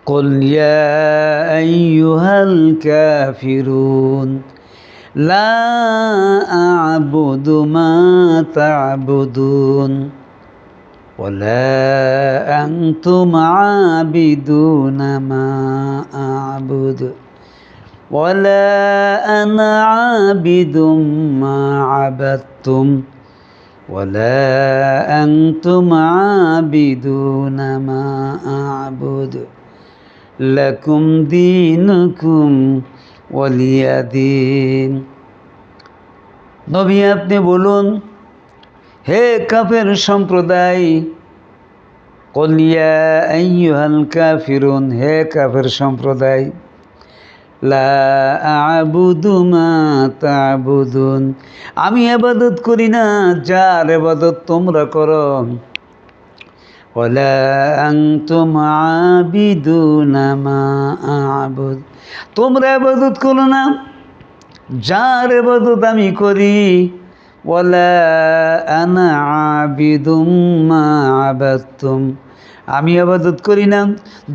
قل يا أيها الكافرون لا أعبد ما تعبدون ولا أنتم عابدون ما أعبد ولا أنا عابد ما عبدتم ولا أنتم عابدون ما أعبد لكم دينكم ولي دين। নবী আপনি বলুন, হে কাফের সম্প্রদায়, কুল ইয়া আইয়ুহাল কাফিরুন, হে কাফের সম্প্রদায়, লা আ'বুদু মা তা'বুদুন, আমি ইবাদত করি না যার ইবাদত তোমরা করো, ওয়ালা আনতুম আবিদুনা মা আ'বুদ, তোমরা ইবাদত করো না যার ইবাদত আমি করি, ওয়ালা আনা আবিদুম মা আবাদতুম, আমি ইবাদত করি না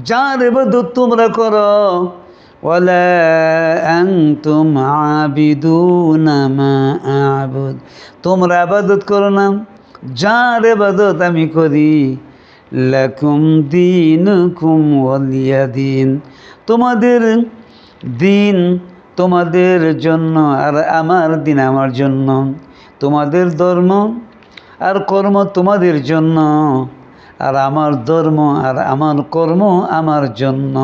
যার ইবাদত তোমরা করো, ওয়ালা আনতুম আবিদুনা মা আ'বুদ, তোমরা ইবাদত করো না যার ইবাদত আমি করি, লাকুম দীনুকুম ওয়ালিয়া দীন, তোমাদের দিন তোমাদের জন্য আর আমার দিন আমার জন্য, তোমাদের ধর্ম আর কর্ম তোমাদের জন্য আর আমার ধর্ম আর আমার কর্ম আমার জন্য।